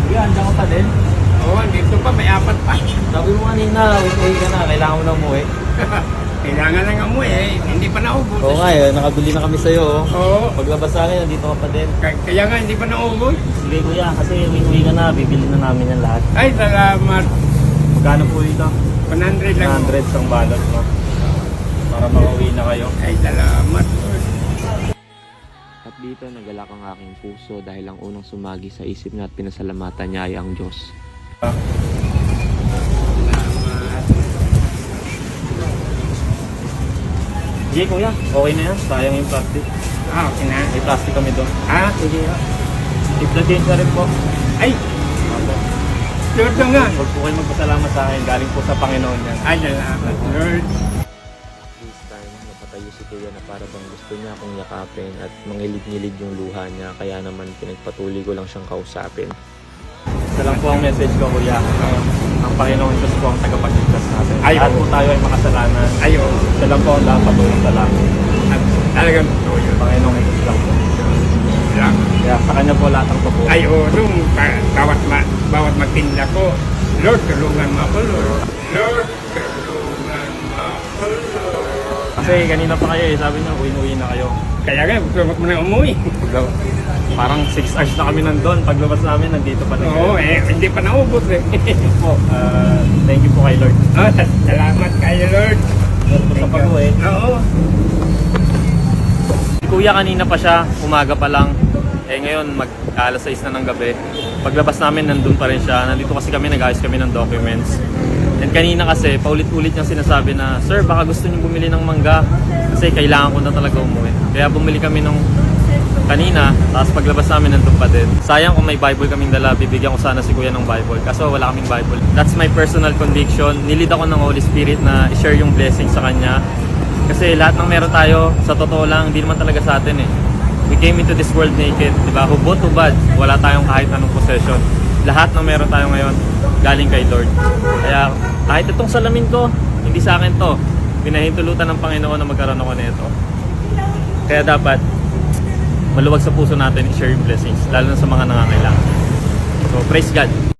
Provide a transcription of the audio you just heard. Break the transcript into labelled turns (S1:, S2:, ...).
S1: Yan, diyan ka pa din.
S2: Oo, dito pa, may apat pa.
S1: Sabi mo kanina, uwi ka na, kailangan mo na umuwi.
S2: Kailangan lang amoy eh, hindi pa naubos.
S1: Oo nga nakabili na kami sa'yo.
S2: Oo,
S1: Paglabas sa akin, nandito ka pa din.
S2: kaya nga hindi pa naubos.
S1: Sige kuya, kasi uwi ka na, bibili na namin yan lahat.
S2: Ay, salamat.
S1: Magkano po ito?
S2: 100 lang.
S1: 100 ang balot mo. Para makauwi na kayo.
S2: Ay, salamat.
S3: At dito nagalak ang aking puso dahil ang unang sumagi sa isip niya at pinasalamatan niya ay ang Diyos.
S1: Sige kuya, okay na yan. Sayang yung plastic.
S2: Ah, okay na.
S1: May plastic kami doon.
S2: Ah,
S1: Sige ha. Tip na change na rin po.
S2: ay,
S1: Opo.
S2: Lord na nga.
S1: Huwag po kayo magpasalamat sa akin. Galing po sa Panginoon yan.
S2: Ay, salamat, Lord.
S3: This time, napatayo si Kuya na para bang gusto niya akong yakapin at mangilid-ngilid yung luha niya, kaya naman pinagpatuloy ko lang siyang kausapin.
S1: Isa lang po ang message ko kuya. Ang Panginoon Diyos po ang tagapagligtas natin.
S2: Ay,
S1: Lahat
S2: oo.
S1: po tayo ay makasalanan.
S2: Ay, oo.
S1: Siya lang po ang dapat patulong sa langit.
S2: At talagang totoo yun.
S1: Panginoong Diyos lang po.
S2: Salamat.
S1: Kaya sa kanya po lahat ang totoo.
S2: Ay, oo, nung bawat magtinda ko, Lord, tulungan mo ako, Lord. Lord, tulungan mo ako, Lord.
S1: Kasi kanina pa kayo sabi niya uwi na kayo.
S2: Kaya nga, gusto mo na umuwi.
S1: Parang 6 hours na kami nandun. Paglabas namin, nandito pa rin
S2: Oo, hindi pa naubos eh.
S1: po. Thank you po kay Lord.
S2: Oh, salamat kayo, Lord.
S1: Lord po sa pag-uwi.
S2: Oo.
S1: Si Kuya kanina pa siya, umaga pa lang. Ngayon, alas 6 na ng gabi. Paglabas namin, nandun pa rin siya. Nandito kasi kami, nag-ayos kami ng documents. And kanina kasi, paulit-ulit niyang sinasabi na, Sir, baka gusto niyo bumili ng mangga. Kasi kailangan ko na talaga umuwi. Kaya bumili kami nung kanina, tapos paglabas namin, nandun pa din. Sayang kung may Bible kaming dala, bibigyan ko sana si Kuya ng Bible. Kaso wala kaming Bible. That's my personal conviction. Nilid ako ng Holy Spirit na i-share yung blessing sa Kanya. Kasi lahat ng meron tayo, sa totoo lang, hindi naman talaga sa atin eh. We came into this world naked, di ba? Hubot hubad, wala tayong kahit anong possession. Lahat ng meron tayo ngayon, galing kay Lord. Kaya kahit itong salamin ko, hindi sa akin to. Pinahintulutan ng Panginoon na magkaroon ako nito. Kaya dapat, maluwag sa puso natin i-share yung blessings, lalo na sa mga nangangailangan. So, praise God!